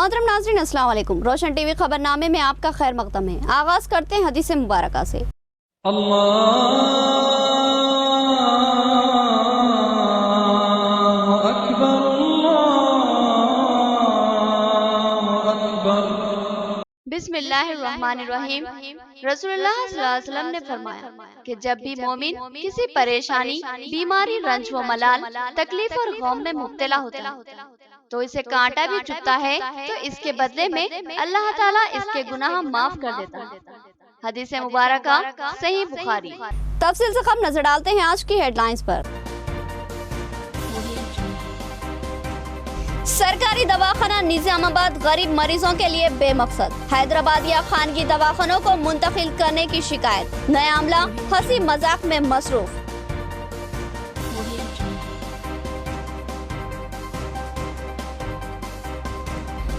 मोहतरम नाज़रीन, अस्सलाम वालेकुम। रोशन टीवी खबरनामे में आपका खैर मकदम है। आगाज करते हैं हदीस मुबारका से। बिस्मिल्लाहिर्रहमानिर्रहीम। रसूलुल्लाह सल्लल्लाहु अलैहि वसल्लम ने फरमाया कि जब भी मोमिन किसी परेशानी, बीमारी, रंज व मलाल, तकलीफ और गम में मुब्तला होता है तो इसे कांटा भी चुभता है तो इसके बदले में अल्लाह ताला इसके गुनाह माफ कर देता है। हदीस मुबारका सही बुखारी। तफसील से खबर नजर डालते हैं आज की हेडलाइंस पर। सरकारी दवाखाना निजामाबाद गरीब मरीजों के लिए बेमकसद। हैदराबाद या खानगी दवाखानों को मुंतकिल करने की शिकायत। नया अमला हंसी मजाक में मसरूफ।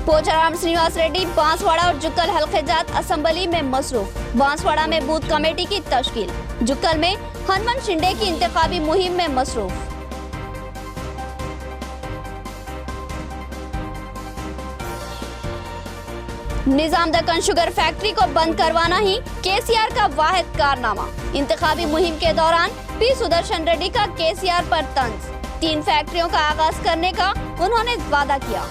पोचाराम श्रीनिवास रेड्डी बांसवाड़ा और जुक्कल हल्के जात असेंबली में मसरूफ। बांसवाड़ा में बूथ कमेटी की तश्कील। जुक्कल में हनुमान शिंदे की इंतखाबी मुहिम में मसरूफ। निजाम दक्कन शुगर फैक्ट्री को बंद करवाना ही केसीआर का वाहिद कारनामा। इंतखाबी मुहिम के दौरान पी सुदर्शन रेड्डी का केसीआर पर तंज। 3 फैक्ट्रियों का आगाज करने का उन्होंने वादा किया।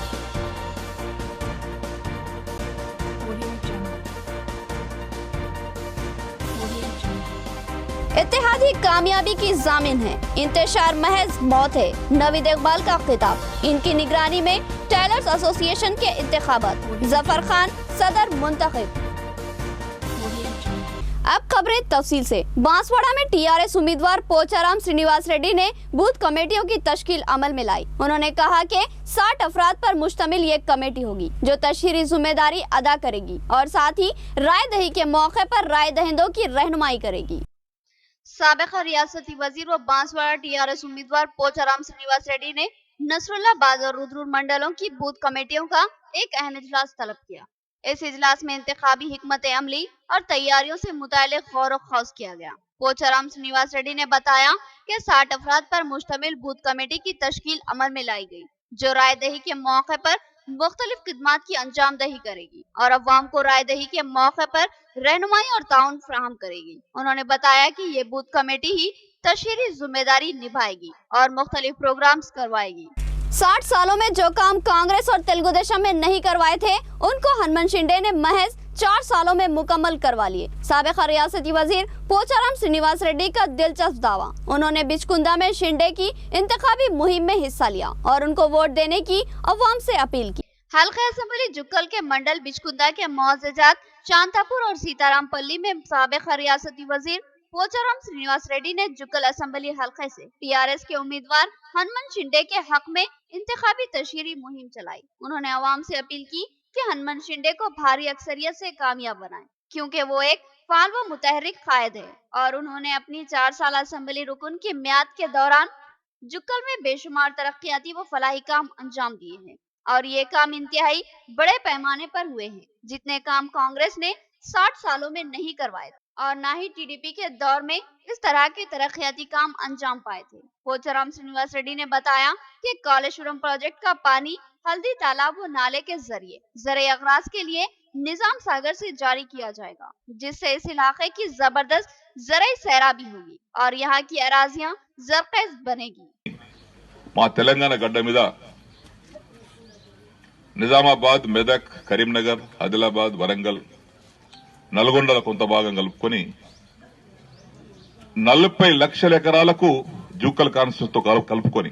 इत्तेहादी कामयाबी की जामिन है, इंतशार महज मौत है। नवीद इकबाल का खिताब। इनकी निगरानी में टेलर्स एसोसिएशन के इंतखाबात। जफर खान सदर मुंतखब। अब खबरें तफसील से। बांसवाड़ा में टीआरएस उम्मीदवार पोचाराम श्रीनिवास रेड्डी ने बूथ कमेटियों की तश्कील अमल में लाई। उन्होंने कहा कि 60 अफराद पर मुश्तमिल ये कमेटी होगी जो तशहीरी जिम्मेदारी अदा करेगी और साथ ही राय दही के मौके पर राय दहिंदों की रहनुमाई करेगी। साबिक़ा रियासती वजीर व बांसवाड़ा टीआरएस उम्मीदवार पोचाराम श्रीनिवास रेड्डी ने नसरुल्लाबाद और रुद्रपुर मंडलों की बूथ कमेटियों का एक अहम इजलास तलब किया। इस इजलास में इंतखाबी हिकमत अमली और तैयारियों से मुताल्लिक़ गौर व खौज किया गया। पोचाराम श्रीनिवास रेड्डी ने बताया कि 60 अफराद पर मुश्तमिल बूथ कमेटी की तश्कील अमल में लाई गई जो राय दही के मौके पर मुख्तलिफ खिदमात की अंजाम दही करेगी और अवाम को राय दही के मौके पर रहनुमाई और ताउन फराहम करेगी। उन्होंने बताया कि ये बूथ कमेटी ही तशहीरी जिम्मेदारी निभाएगी और मुख्तलिफ प्रोग्राम्स करवाएगी। 60 सालों में जो काम कांग्रेस और तेलुगु देशम में नहीं करवाए थे उनको हनुमान शिंदे ने महज 4 सालों में मुकम्मल करवा लिए। साबिक़ा रियासती वजीर पोचाराम श्रीनिवास रेड्डी का दिलचस्प दावा। उन्होंने बिचकुंदा में शिंदे की इंतखाबी मुहिम में हिस्सा लिया और उनको वोट देने की अवाम से अपील की। हल्का असेंबली जुक्कल के मंडल बिचकुंदा के मुअज़्ज़ज़ात शांतापुर और सीतारामपल्ली में साबिक़ा रियासती वजीर पोचाराम श्रीनिवास रेड्डी ने जुक्कल असेंबली हल्के से टीआरएस के उम्मीदवार हनुमान शिंदे के हक में इंतखाबी तशहीरी मुहिम चलाई। उन्होंने अवाम से अपील की कि हनुमान शिंदे को भारी अक्सरियत से कामयाब बनाएं क्योंकि वो एक फाल व मुतहरिक कायद है और उन्होंने अपनी 4 साल असेंबली रुकन की म्याद के दौरान जुक्कल में बेशुमार तरक्याती व फलाही काम अंजाम दिए हैं और ये काम इंतहाई बड़े पैमाने पर हुए हैं जितने काम कांग्रेस ने 60 सालों में नहीं करवाए और न ही टीडीपी के दौर में इस तरह के तरक्याती काम अंजाम पाए थे। पोचाराम श्रीनिवास रेड्डी ने बताया कि कालेश्वरम प्रोजेक्ट का पानी हल्दी तालाब व नाले के जरिए ज़राए अगराज के लिए निजाम सागर से जारी किया जाएगा जिससे इस इलाके की जबरदस्त ज़राई सैराबी होगी और यहाँ की अराजियाँ ज़रख़ेज़ बनेगी। तेलंगाना गड्ड मीद నిజామాబాద్ మెదక్ కరీంనగర్ ఆదిలాబాద్ వరంగల్ నల్గొండల కొంత భాగం కలుపుకొని 40 లక్షల ఎకరాలకు జూకల్ కాన్స్టిట్యూన్స్ తో కలుపుకొని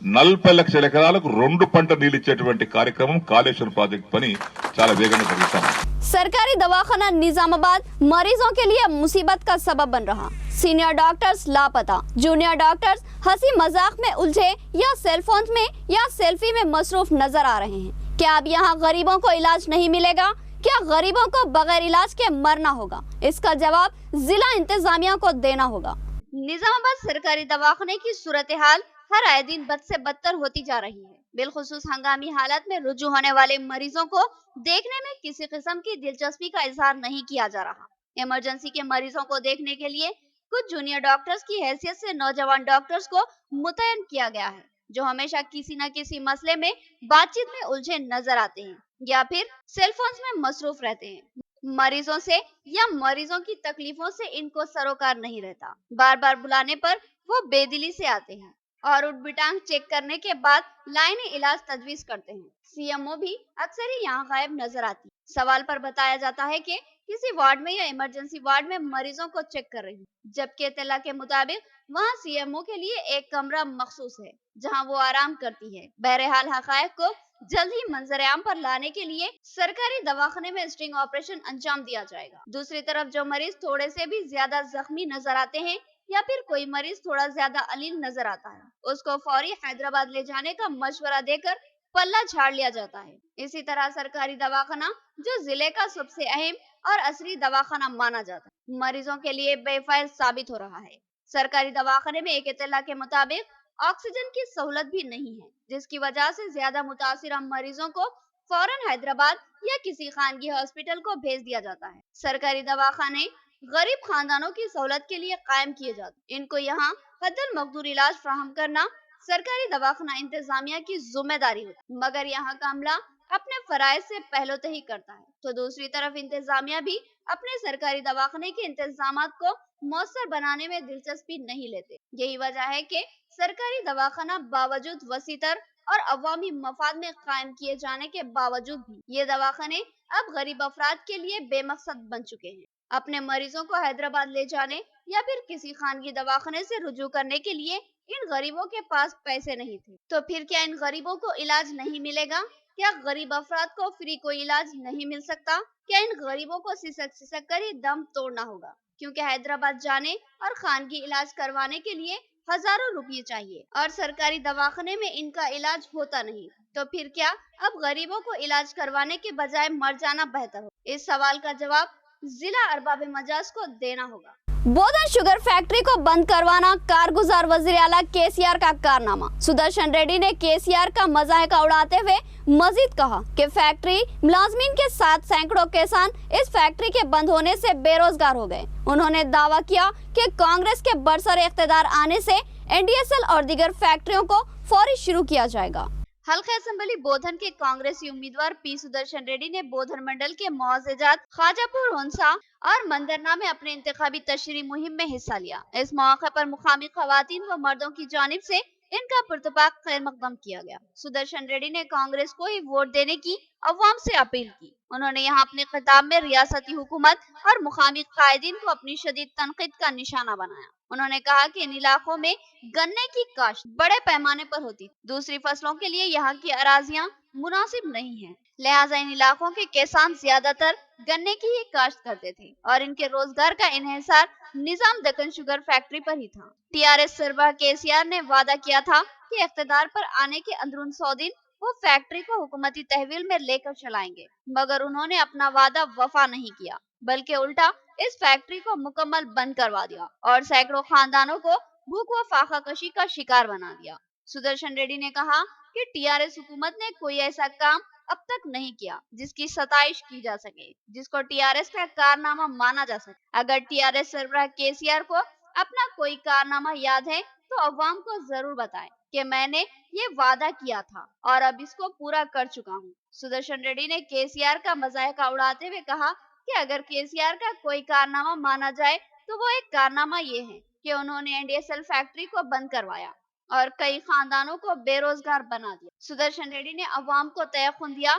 40 లక్షల ఎకరాలకు 2 పంట నీళ్లు ఇచ్చేటువంటి కార్యక్రమం కాళేశ్వరం ప్రాజెక్ట్ పని చాలా వేగంగా జరుగుతోంది। सरकारी दवाखाना निजामाबाद मरीजों के लिए मुसीबत का सबब बन रहा। सीनियर डॉक्टर्स लापता, जूनियर डॉक्टर्स हंसी मजाक में उलझे या सेलफोन में या सेल्फी में मसरूफ नजर आ रहे हैं। क्या अब यहाँ गरीबों को इलाज नहीं मिलेगा? क्या गरीबों को बगैर इलाज के मरना होगा? इसका जवाब जिला इंतजामिया को देना होगा। निजामाबाद सरकारी दवाखाने की सूरत हाल हर आए दिन बद से बदतर होती जा रही है। बिलखुसूस हंगामी हालत में रुजू होने वाले मरीजों को देखने में किसी किस्म की दिलचस्पी का इजहार नहीं किया जा रहा। इमरजेंसी के मरीजों को देखने के लिए कुछ जूनियर डॉक्टर्स की हैसियत से नौजवान डॉक्टर्स को मुतयन किया गया है जो हमेशा किसी न किसी मसले में बातचीत में उलझे नजर आते हैं या फिर सेल फोन्स में मसरूफ रहते हैं। मरीजों से या मरीजों की तकलीफों से इनको सरोकार नहीं रहता। बार बार बुलाने पर वो बेदिली से आते हैं और उठ बिटांग चेक करने के बाद लाइनी इलाज तजवीज करते हैं। सीएमओ भी अक्सर ही यहाँ गायब नजर आती है। सवाल पर बताया जाता है कि किसी वार्ड में या इमरजेंसी वार्ड में मरीजों को चेक कर रही, जबकि इत्तला के मुताबिक वहाँ सीएमओ के लिए एक कमरा मखसूस है जहाँ वो आराम करती है। बहरहाल हकायक को जल्द ही मंजर आम पर लाने के लिए सरकारी दवाखाने में स्टिंग ऑपरेशन अंजाम दिया जाएगा। दूसरी तरफ जो मरीज थोड़े से भी ज्यादा जख्मी नजर आते हैं या फिर कोई मरीज थोड़ा ज्यादा अलील नजर आता है, उसको फौरी हैदराबाद ले जाने का मशवरा देकर पल्ला झाड़ लिया जाता है। इसी तरह सरकारी दवाखाना, जो जिले का सबसे अहम और असली दवाखाना माना जाता है, मरीजों के लिए बेफायदा साबित हो रहा है। सरकारी दवाखाने में एक इत्तला के मुताबिक ऑक्सीजन की सहूलत भी नहीं है, जिसकी वजह से ज्यादा मुतासिर मरीजों को फौरन हैदराबाद या किसी खानगी हॉस्पिटल को भेज दिया जाता है। सरकारी दवाखाने गरीब खानदानों की सहूलत के लिए कायम किए जाते, इनको यहाँ हद्दल मकदूर इलाज फराहम करना सरकारी दवाखाना इंतजामिया की जिम्मेदारी होती, मगर यहाँ का अमला अपने फराइज से पहलोतही करता है, तो दूसरी तरफ इंतजामिया भी अपने सरकारी दवाखाने के इंतजामात को मौसर बनाने में दिलचस्पी नहीं लेते। यही वजह है कि सरकारी दवाखाना बावजूद वसीतर और अवामी मफाद में कायम किए जाने के बावजूद भी ये दवाखाने अब गरीब अफराद के लिए बेमकसद बन चुके हैं। अपने मरीजों को हैदराबाद ले जाने या फिर किसी खानगी दवाखाने से रुजू करने के लिए इन गरीबों के पास पैसे नहीं थे, तो फिर क्या इन गरीबों को इलाज नहीं मिलेगा? क्या गरीब अफराद को फ्री कोई इलाज नहीं मिल सकता? क्या इन गरीबों को सिसक कर ही दम तोड़ना होगा? क्योंकि हैदराबाद जाने और खानगी इलाज करवाने के लिए हजारों रुपये चाहिए और सरकारी दवाखाने में इनका इलाज होता नहीं, तो फिर क्या अब गरीबों को इलाज करवाने के बजाय मर जाना बेहतर हो? इस सवाल का जवाब जिला अरबाब मजाज को देना होगा। बोधन शुगर फैक्ट्री को बंद करवाना कारगुजार वजीर आला केसीआर का कारनामा। सुदर्शन रेड्डी ने केसीआर का मजाक उड़ाते हुए मजीद कहा कि फैक्ट्री मुलाजमीन के साथ सैकड़ों किसान इस फैक्ट्री के बंद होने से बेरोजगार हो गए। उन्होंने दावा किया कि कांग्रेस के बरसर इख्तिदार आने से एनडीएसएल और दीगर फैक्ट्रियों को फौरी शुरू किया जाएगा। हल्का असेंबली बोधन के कांग्रेसी उम्मीदवार पी सुदर्शन रेड्डी ने बोधन मंडल के मुआज़ेजात खाजापुर, हुंसा और मंदरना में अपने इंतखाबी तशरीह मुहिम में हिस्सा लिया। इस मौके पर मुकामी खवातीन व मर्दों की जानिब से इनका पुरतपाक खैर मकदम किया गया। सुदर्शन रेड्डी ने कांग्रेस को ही वोट देने की अवाम से अपील की। उन्होंने यहाँ अपने खिताब में रियासती हुकूमत और मुकामी कायदीन को अपनी शदीद तनकीद का निशाना बनाया। उन्होंने कहा कि इन इलाकों में गन्ने की काश्त बड़े पैमाने पर होती, दूसरी फसलों के लिए यहाँ की अराजियां मुनासिब नहीं है, लिहाजा इन इलाकों के किसान ज्यादातर गन्ने की ही काश्त करते थे और इनके रोजगार का इन्हिसार निजाम दक्कन शुगर फैक्ट्री पर ही था। टीआरएस सरबराह केसीआर ने वादा किया था कि इख्तिदार पर आने के अंदरून 100 दिन वो फैक्ट्री को हुकूमती तहवील में लेकर चलाएंगे, मगर उन्होंने अपना वादा वफा नहीं किया, बल्कि उल्टा इस फैक्ट्री को मुकम्मल बंद करवा दिया और सैकड़ों खानदानों को भूख व फाका कशी का शिकार बना दिया। सुदर्शन रेड्डी ने कहा कि टीआरएस हुकूमत ने कोई ऐसा काम अब तक नहीं किया जिसकी सताइश की जा सके, जिसको टीआरएस का कारनामा माना जा सके। अगर टीआरएस सरबराह केसीआर को अपना कोई कारनामा याद है तो अवाम को जरूर बताएं कि मैंने ये वादा किया था और अब इसको पूरा कर चुका हूँ। सुदर्शन रेड्डी ने केसीआर का मजाक उड़ाते हुए कहा कि अगर केसीआर का कोई कारनामा माना जाए तो वो एक कारनामा ये है कि उन्होंने एनडीएसएल फैक्ट्री को बंद करवाया और कई खानदानों को बेरोजगार बना दिया। सुदर्शन रेड्डी ने अवाम को तयक़ुन दिया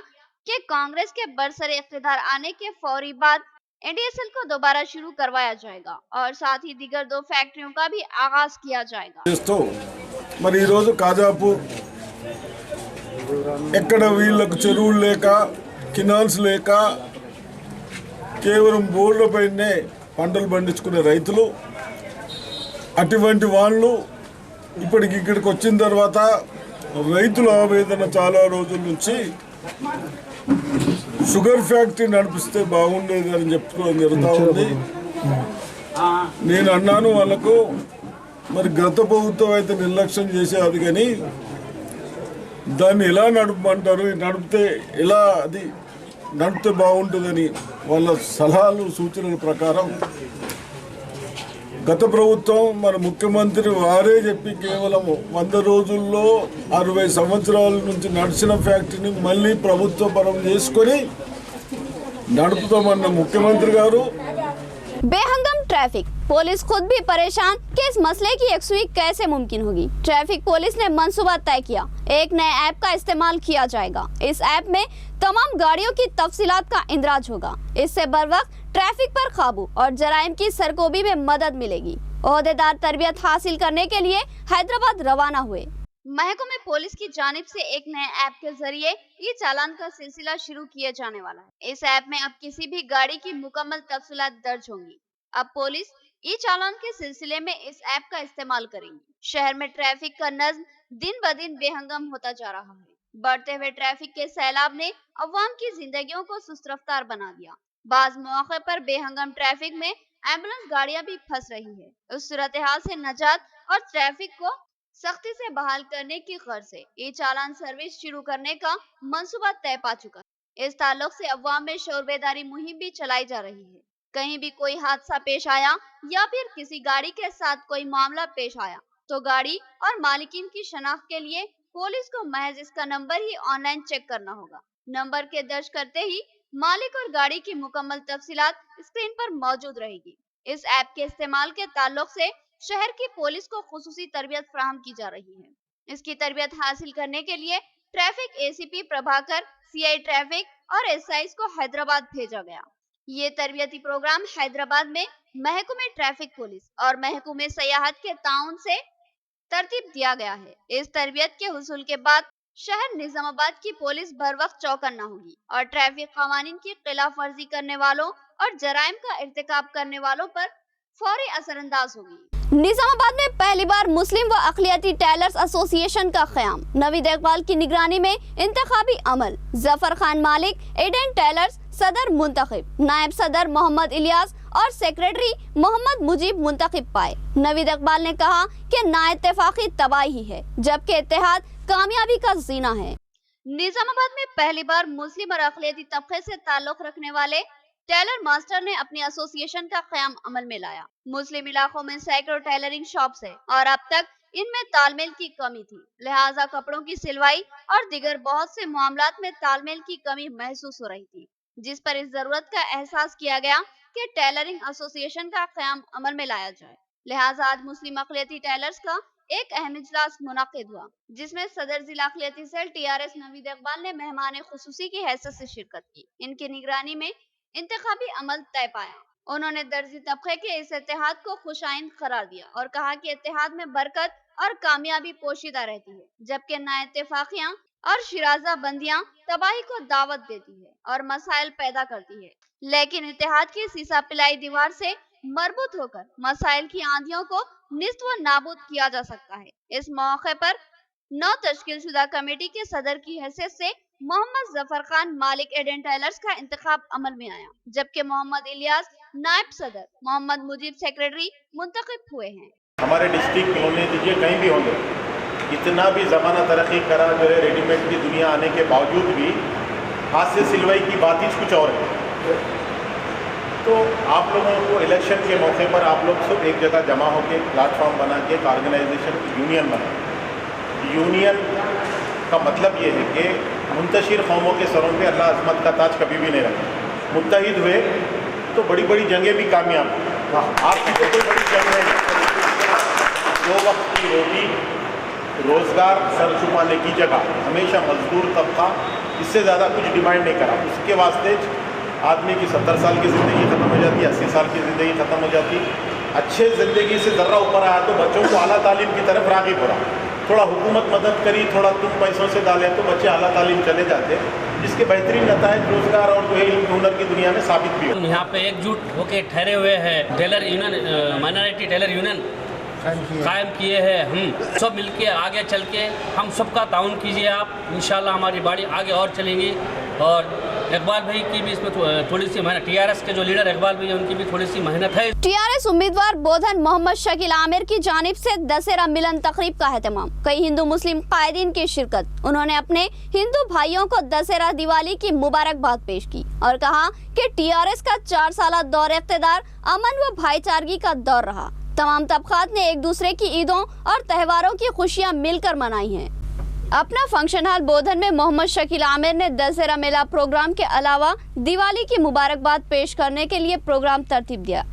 कि कांग्रेस के बरसर इख्तिदार आने के फौरी बाद एनडीएसएल को दोबारा शुरू करवाया जाएगा और साथ ही दीगर 2 फैक्ट्रियों का भी आगाज किया जाएगा। మరి ఈ రోజు కాజాపూర్ ఎక్కడ వీళ్ళకు చెరువులు లేక కెనాల్స్ లేక కేవలం బోర్డులపైనే పంటలు పండించుకునే రైతులు, అటువంటి వాళ్ళు ఇక్కడికి వచ్చిన తర్వాత రైతుల ఆవేదన చాలా రోజుల నుంచి షుగర్ ఫ్యాక్టరీ నడిపిస్తే బాగుండేది అని చెప్పుకోవడం జరుగుతూ ఉంది. నేను అన్నాను వాళ్ళకు, మరి గత ప్రభుత్వం అయితే నిర్లక్ష్యం చేసేది కానీ దాన్ని ఎలా నడపమంటారు, నడిపితే ఎలా అది నడిపితే బాగుంటుందని వాళ్ళ సలహాలు సూచనల ప్రకారం గత ప్రభుత్వం మన ముఖ్యమంత్రి వారే చెప్పి కేవలం 100 రోజుల్లో 60 సంవత్సరాల నుంచి నడిచిన ఫ్యాక్టరీని మళ్ళీ ప్రభుత్వ పరం చేసుకొని నడుపుతామన్న ముఖ్యమంత్రి గారు बेहंगम ट्रैफिक, पुलिस खुद भी परेशान कि इस मसले की यकसुई कैसे मुमकिन होगी। ट्रैफिक पुलिस ने मंसूबा तय किया, एक नए ऐप का इस्तेमाल किया जाएगा। इस ऐप में तमाम गाड़ियों की तफसीलात का इंदराज होगा। इससे बर वक्त ट्रैफिक पर काबू और जराइम की सरकोबी में मदद मिलेगी। ओहदेदार तरबियत हासिल करने के लिए हैदराबाद रवाना हुए। महकमे पुलिस की जानिब से एक नए ऐप के जरिए ई चालान का सिलसिला शुरू किया जाने वाला है। इस ऐप में अब किसी भी गाड़ी की मुकम्मल तफसीलात दर्ज होंगी। अब पुलिस ई चालान के सिलसिले में इस ऐप का इस्तेमाल करेंगी। शहर में ट्रैफिक का नज्म दिन ब दिन बेहंगम होता जा रहा है। बढ़ते हुए ट्रैफिक के सैलाब ने अवाम की जिंदगियों को सुस्त रफ्तार बना दिया। बाज मौके पर बेहंगम ट्रैफिक में एम्बुलेंस गाड़ियां भी फंस रही है। उस सूरत हाल से नजात और ट्रैफिक को सख्ती से बहाल करने की गर्ज से ई चालान सर्विस शुरू करने का मंसूबा तय पा चुका है। इस ताल्लुक से अवाम में शोर बेदारी मुहिम भी चलाई जा रही है। कहीं भी कोई हादसा पेश आया या फिर किसी गाड़ी के साथ कोई मामला पेश आया तो गाड़ी और मालिकिन की शनाख्त के लिए पुलिस को महज इसका नंबर ही ऑनलाइन चेक करना होगा। नंबर के दर्ज करते ही मालिक और गाड़ी की मुकम्मल तफसीलात स्क्रीन पर मौजूद रहेगी। इस ऐप के इस्तेमाल के ताल्लुक से शहर की पुलिस को खुसूसी तरबियत फराहम की जा रही है। इसकी तरबियत हासिल करने के लिए traffic ACP Prabhakar, CI traffic और एसआई को हैदराबाद भेजा गया। ये तरबियती प्रोग्राम हैदराबाद में महकमे ट्रैफिक पुलिस और महकमे सयाहत के ताउन से तरतीब दिया गया है। इस तरबियत के हुसूल के बाद शहर निजामाबाद की पुलिस बर वक्त चौकन्ना होगी और ट्रैफिक कवानीन की खिलाफ वर्जी करने वालों और जराइम का इर्तिकाब करने वालों पर फौरी असरअंदाज होगी। निजामाबाद में पहली बार मुस्लिम व अक़लियती टेलर्स एसोसिएशन का क़याम। नवीद इकबाल की निगरानी में इंतखाबी अमल। जफर खान मालिक एडेन टेलर्स सदर मुंतखब, नायब सदर मोहम्मद इलियास और सेक्रेटरी मोहम्मद मुजीब मुंतखब पाए। नवीद इकबाल ने कहा कि नाइत्तेफाकी तबाही है जबकि इत्तेहाद कामयाबी का जीना है। निजामाबाद में पहली बार मुस्लिम और अक़लियती तबके से ताल्लुक रखने वाले टेलर मास्टर ने अपनी एसोसिएशन का क़याम अमल में लाया। मुस्लिम इलाकों में सैकड़ों टेलरिंग शॉप्स है और अब तक इनमें तालमेल की कमी थी, लिहाजा कपड़ों की सिलवाई और दिगर बहुत से मामलात में तालमेल की कमी महसूस हो रही थी, जिस पर इस जरूरत का एहसास किया गया कि टेलरिंग एसोसिएशन का क़याम अमल में लाया जाए। लिहाजा आज मुस्लिम अक़लियती टेलर्स का एक अहम इजलास मुनाकिद हुआ, जिसमें सदर जिला अक़लियती सेल टीआरएस नवीद इकबाल ने मेहमान खुसूसी की हैसियत से शिरकत की। इनकी निगरानी में इंतखाबी अमल तय पाया। उन्होंने दर्जी तबके के इस इत्तेहाद को खुशाइंद करार दिया और कहा कि इत्तेहाद में बरकत और कामयाबी पोशीदा रहती है, जबकि नाइत्तेफाकियां और शिराजा बंदियां तबाही को दावत देती है और मसाइल पैदा करती है। लेकिन इत्तेहाद की सीसा पिलाई दीवार से मरबूत होकर मसाइल की आंधियों को निस्त व नाबूद किया जा सकता है। इस मौके पर 9 तश्कील शुदा कमेटी के सदर की हैसियत से मोहम्मद जफर खान मालिक एडेन टेलर्स का इंतखाब अमल में आया, जबकि मोहम्मद इलियास नायब सदर, मोहम्मद मुजीब सेक्रेटरी मुंतखब हुए हैं। हमारे डिस्ट्रिक्ट में होने दीजिए, कहीं भी होंगे, इतना भी ज़माना तरक्की करा जो है रेडीमेड की दुनिया आने के बावजूद भी हाथ से सिलवाई की बात ही कुछ और है। तो आप लोगों को इलेक्शन के मौके पर आप लोग सब एक जगह जमा होकर प्लेटफॉर्म बना के एक ऑर्गेनाइजेशन यूनियन बना। यूनियन का मतलब ये है कि मुंतशिर कौमों के सरों पे अल्लाह अज़मत का ताज कभी भी नहीं रखा। मुत्तहिद हुए तो बड़ी बड़ी जंगें भी कामयाब। आपकी तो कोई बड़ी जंग नहीं। 2 वक्त की रोटी, रोज़गार, सर छुपाने की जगह, हमेशा मजदूर तबका इससे ज़्यादा कुछ डिमांड नहीं करा। उसके वास्ते आदमी की 70 साल की ज़िंदगी ख़त्म हो जाती, 80 साल की ज़िंदगी ख़त्म हो जाती। अच्छे ज़िंदगी से ज़र्रा ऊपर आया तो बच्चों को आला तालीम की तरफ राग़िब हो रहा। थोड़ा हुकूमत मदद करी, थोड़ा तुम पैसों से डालें तो बच्चे आला तालीम चले जाते, जिसके बेहतरीन नतायज रोज़गार और जो है इल्म हुनर की दुनिया में साबित भी हो। यहाँ पे एकजुट होकर ठहरे हुए हैं। Tailor union, minority tailor union कायम किए हैं। हम सब मिलके आगे चल के हम सबका ताउन कीजिए आप, इंशाल्लाह हमारी बाड़ी आगे और चलेंगी। और इकबाल भाई की भी इसमें थोड़ी सी मेहनत, टीआरएस के जो लीडर इकबाल भाई उनकी भी थोड़ी सी मेहनत है। टीआरएस उम्मीदवार बोधन मोहम्मद शकील आमिर की जानिब से दशहरा मिलन तकरीब का एहतमाम। कई हिंदू मुस्लिम कायदीन की शिरकत। उन्होंने अपने हिंदू भाइयों को दशहरा दिवाली की मुबारकबाद पेश की और कहा कि टीआरएस का 4 साल दौर इख्तिदार अमन व भाईचारगी का दौर रहा। तमाम तबकात ने एक दूसरे की ईदों और त्योहारों की खुशियां मिलकर मनाई हैं। अपना फंक्शन हॉल बोधन में मोहम्मद शकील आमिर ने दशहरा मेला प्रोग्राम के अलावा दिवाली की मुबारकबाद पेश करने के लिए प्रोग्राम तरतीब दिया,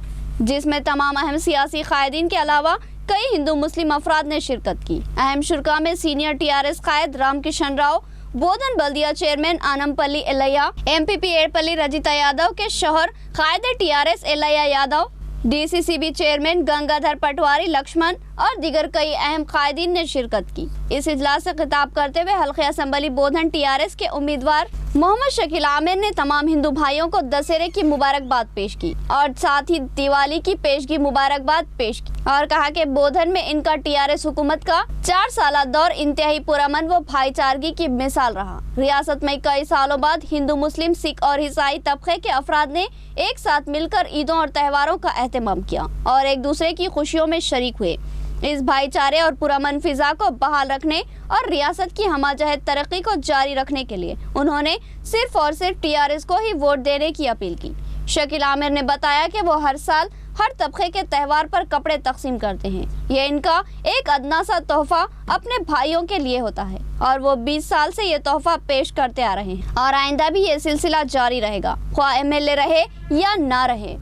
जिसमें तमाम अहम सियासी कायदीन के अलावा कई हिंदू मुस्लिम अफराद ने शिरकत की। अहम शुरा में सीनियर TRS कायद रामकिशन राव, बोधन बल्दिया चेयरमैन आनमपल्ली एलैया, MPP एड़पल्ली रजिता यादव के शोहर कायद TRS Ellaiah Yadav, DCCB chairman Gangadhar Patwari Laxman और दीगर कई अहम कायदीन ने शिरकत की। इस इजलास से खिताब करते हुए हल्के असम्बली बोधन TRS के उम्मीदवार मोहम्मद शकील आमिर ने तमाम हिंदू भाइयों को दशहरे की मुबारकबाद पेश की और साथ ही दिवाली की पेशगी मुबारकबाद पेश की और कहा कि बोधन में इनका TRS हुकूमत का 4 साला दौर इंतहाई पुरअमन व भाईचारगी की मिसाल रहा। रियासत में कई सालों बाद हिंदू मुस्लिम सिख और ईसाई तबके के अफराद ने एक साथ मिलकर ईदों और त्योहारों का एहतमाम किया और एक दूसरे की खुशियों में शरीक हुए। इस भाईचारे और पुरअमन फिजा को बहाल रखने और रियासत की हमाजहत तरक्की को जारी रखने के लिए उन्होंने सिर्फ और सिर्फ TRS को ही वोट देने की अपील की। शकील आमिर ने बताया कि वो हर साल हर तबके के त्यौहार पर कपड़े तकसीम करते हैं। ये इनका एक अदना सा तोहफा अपने भाइयों के लिए होता है और वो 20 साल से ये तोहफा पेश करते आ रहे हैं और आइंदा भी ये सिलसिला जारी रहेगा, ख्वाह MLA रहे या ना रहे।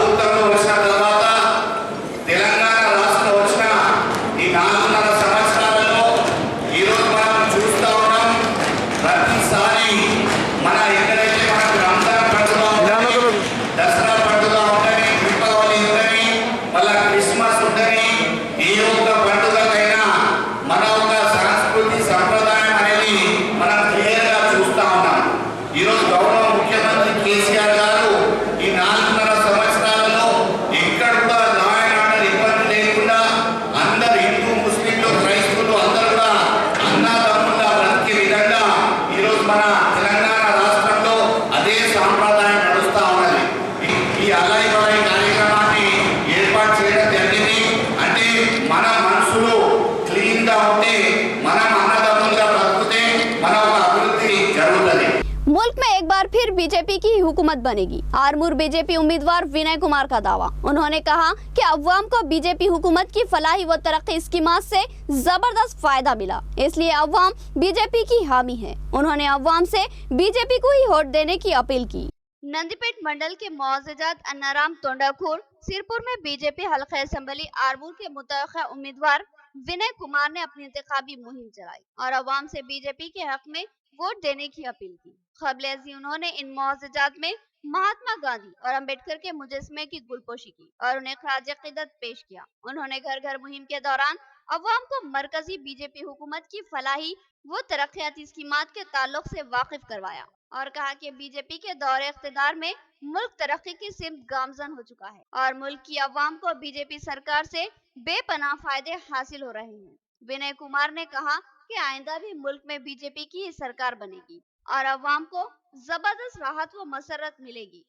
मुल्क में एक बार फिर बीजेपी की हुकूमत बनेगी, आरमूर बीजेपी उम्मीदवार विनय कुमार का दावा। उन्होंने कहा कि अवाम को बीजेपी हुकूमत की फलाही व तरक्की स्कीमात से जबरदस्त फायदा मिला, इसलिए अवाम बीजेपी की हामी है। उन्होंने अवाम से बीजेपी को ही वोट देने की अपील की। नंदीपेट मंडल के मुआज़जात अन्नाराम तोंडाखोर सिरपुर में बीजेपी हल्का असम्बली आरमूर के मुतख्या उम्मीदवार विनय कुमार ने अपनी इंतखाबी मुहिम चलाई और अवाम से बीजेपी के हक में वोट देने की अपील की। क़ब्ल उन्होंने इन मुआज़जात में महात्मा गांधी और अंबेडकर के मुजस्समे की गुलपोशी की और उन्हें ख़राज क़ीदत पेश किया। उन्होंने घर घर मुहिम के दौरान अवाम को मरकजी बीजेपी हुकूमत की फलाही व तरक्याती स्कीमात के ताल्लुक से वाकिफ करवाया और कहा कि बीजेपी के दौरे इख्तिदार में मुल्क तरक्की की सिमत गामजन हो चुका है और मुल्क की अवाम को बीजेपी सरकार से बेपनाह फायदे हासिल हो रहे हैं। विनय कुमार ने कहा कि आइंदा भी मुल्क में बीजेपी की ही सरकार बनेगी और अवाम को जबरदस्त राहत व मसरत मिलेगी।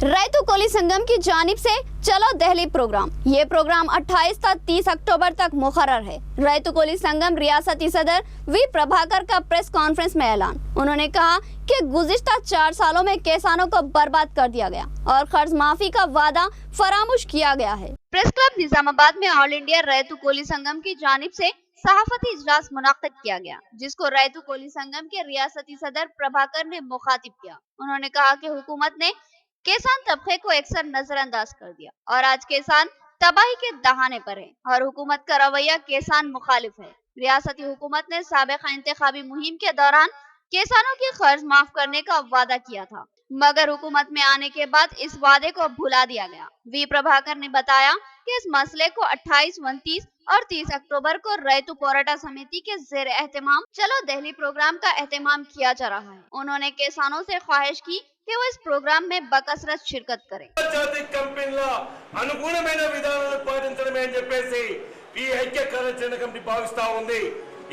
रैतु कोली संगम की जानिब से चलो दिल्ली प्रोग्राम, ये प्रोग्राम 28 से 30 अक्टूबर तक मुकर्रर है। रैतु कोली संगम रियासती सदर वी प्रभाकर का प्रेस कॉन्फ्रेंस में ऐलान। उन्होंने कहा कि गुज़िश्ता 4 सालों में किसानों को बर्बाद कर दिया गया और कर्ज माफी का वादा फरामोश किया गया है। प्रेस क्लब निजामाबाद में ऑल इंडिया रैतु कोली संगम की जानिब से सहाफती इजलास मुनाकिद किया गया, जिसको रैतु कोली संगम के रियासती सदर प्रभाकर ने मुखातिब किया। उन्होंने कहा कि हुकूमत ने किसान तबके को अक्सर नजरअंदाज कर दिया और आज किसान तबाही के दहाने पर है और हुकूमत का रवैया किसान मुखालिफ है। रियासती हुकूमत ने साबिक़ा इंतखाबी मुहिम के दौरान किसानों की कर्ज माफ करने का वादा किया था, मगर हुकूमत में आने के बाद इस वादे को भुला दिया गया। वी प्रभाकर ने बताया कि इस मसले को 28, 29 और 30 अक्टूबर को रैतु पोराटा समिति के जेर एहतमाम चलो दिल्ली प्रोग्राम का एहतमाम किया जा रहा है। उन्होंने किसानों से ख्वाहिश की कि वो इस प्रोग्राम में बकसरत शिरकत करें। అనుగుణమైన విధానాలను పాటించడమే అని చెప్పేసి ఈ ఐక్య కార్యాచరణ కమిటీ భావిస్తా ఉంది।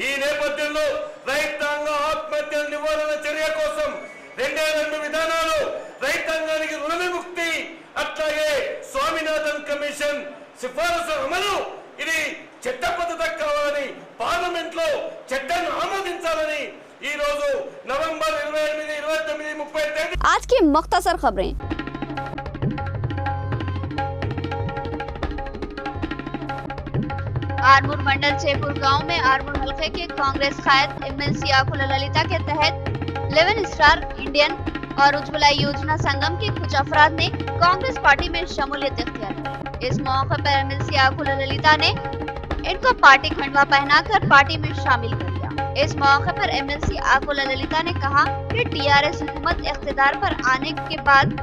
ఈ నేపథ్యంలో రైతాంగ ఆత్మహత్యల నివారణ చర్య కోసం 2 విధానాలు, రైతాంగానికి రుణ విముక్తి, అట్లాగే స్వామినాథన్ కమిషన్ సిఫారసు అమలు, ఇది చట్టబద్ధత కావాలని పార్లమెంట్ లో చట్టాన్ని ఆమోదించాలని ఈ రోజు నవంబర్ 28, 29, 30 आज की मुख्तसर खबरें। आरमूर मंडल चेपुर गांव में आरमूर हलके के कांग्रेस कायद एमएलसी आकुला ललिता के तहत 11 स्टार इंडियन और उज्ज्वला योजना संगम के कुछ अफराद ने कांग्रेस पार्टी में शमूलियत इख्तियार की। इस मौके पर एमएलसी आकुला ललिता ने इनको पार्टी खंडवा पहनाकर पार्टी में शामिल कर लिया। इस मौके पर एमएलसी आकुला ललिता ने कहा कि टीआरएस हुकूमत इख्तिदार पर आने के बाद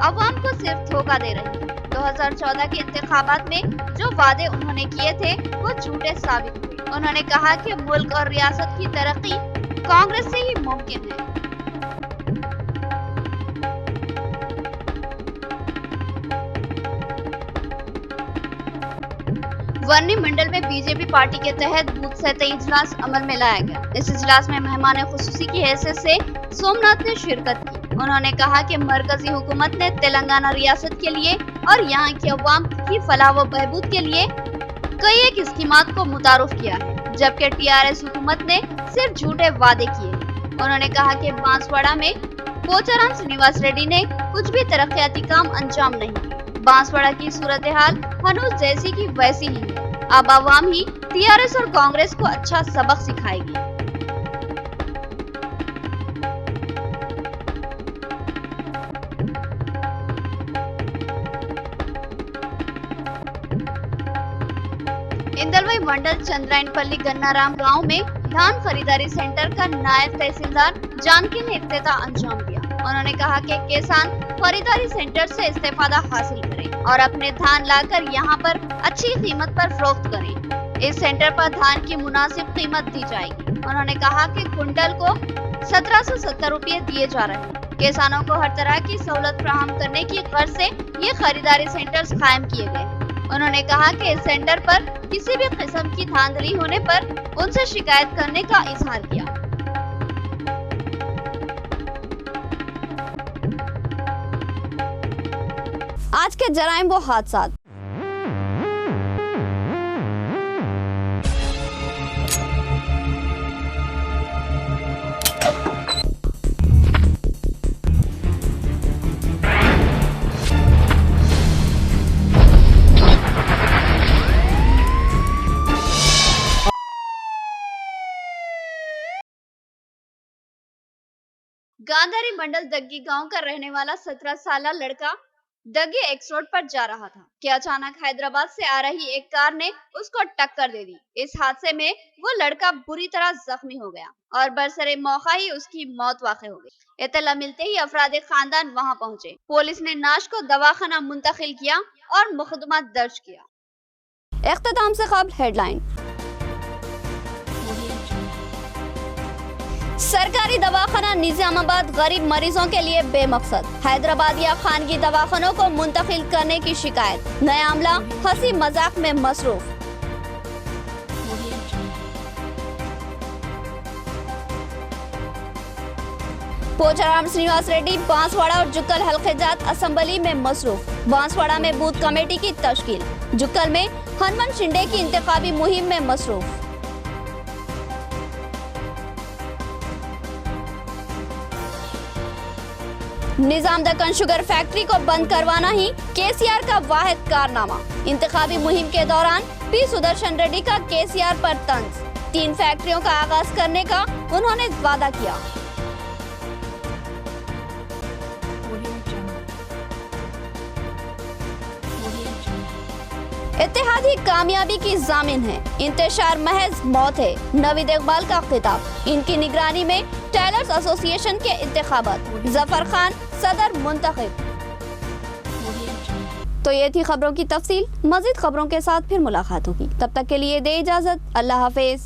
अवाम को सिर्फ धोखा दे रही है। 2014 के इंतखाबात में जो वादे उन्होंने किए थे वो झूठे साबित हुए। उन्होंने कहा कि मुल्क और रियासत की तरक्की कांग्रेस से ही मुमकिन है। वर्नी मंडल में बीजेपी पार्टी के तहत बूथ सतही इजलास अमल में लाया गया। इस इजलास में मेहमान खुसूसी की हैसियत से सोमनाथ ने शिरकत की। उन्होंने कहा कि मरकजी हुकूमत ने तेलंगाना रियासत के लिए और यहाँ की अवाम की फलाह व बहबूद के लिए कई एक स्कीमात को मुतारुफ किया है, जबकि टीआरएस हुकूमत ने सिर्फ झूठे वादे किए। उन्होंने कहा कि बांसवाड़ा में पोचाराम श्रीनिवास रेड्डी ने कुछ भी तरक्याती काम अंजाम नहीं किए। बांसवाड़ा की सूरत हाल हनूज जैसी की वैसी ही है। अब अवाम ही टीआरएस और कांग्रेस को अच्छा सबक सिखाएगी। इंदलवाई मंडल चंद्रायनपल्ली गन्नाराम गांव में धान खरीदारी सेंटर का नायब तहसीलदार जानकी ने इफ्तिताह अंजाम दिया। उन्होंने कहा कि किसान खरीदारी सेंटर से इस्तेफादा हासिल करें और अपने धान लाकर यहां पर अच्छी कीमत पर फरोख्त करें। इस सेंटर पर धान की मुनासिब कीमत दी जाएगी। उन्होंने कहा कि कुंटल को 1770 रुपये दिए जा रहे हैं। किसानों को हर तरह की सहूलत फराहम करने की गर्ज से ये खरीदारी सेंटर्स कायम किए गए। उन्होंने कहा कि इस सेंटर पर किसी भी किस्म की धांधली होने पर उनसे शिकायत करने का इजहार किया। आज के जराइम वो हादसा। गांधारी मंडल दग्गी गांव का रहने वाला 17 साल लड़का दग्गी एक्स रोड पर जा रहा था कि अचानक हैदराबाद से आ रही एक कार ने उसको टक्कर दे दी। इस हादसे में वो लड़का बुरी तरह जख्मी हो गया और बरसरे मौका ही उसकी मौत वाक़ई हो गई। इत्तला मिलते ही अफराद खानदान वहां पहुंचे। पुलिस ने नाश को दवाखाना मुंतकिल किया और मुकदमा दर्ज किया। इख्तिताम से कबल हेडलाइन। सरकारी दवाखाना निजामाबाद गरीब मरीजों के लिए बेमकसद। हैदराबाद या खानगी दवाखानों को मुंतकिल करने की शिकायत। नया अमला हंसी मजाक में मसरूफ। पोचाराम श्रीनिवास रेड्डी बांसवाड़ा और जुक्कल हल्के जात असेंबली में मसरूफ। बांसवाड़ा में बूथ कमेटी की तश्कील। जुक्कल में हनुमान शिंदे की इंतखाबी मुहिम में मसरूफ। निजाम दक्कन शुगर फैक्ट्री को बंद करवाना ही केसीआर का वाहिद कारनामा। इंतखाबी मुहिम के दौरान पी सुदर्शन रेड्डी का केसीआर पर तंज। 3 फैक्ट्रियों का आगाज करने का उन्होंने वादा किया। इत्तेहादी कामयाबी की जामिन है, इंतशार महज मौत है। नवीद इकबाल का खिताब। इनकी निगरानी में टेलर्स एसोसिएशन के इंतखाबात। जफर खान सदर मुंतखब। तो ये थी खबरों की तफसील। मजीद खबरों के साथ फिर मुलाकात होगी। तब तक के लिए दे इजाजत। अल्लाह हाफिज।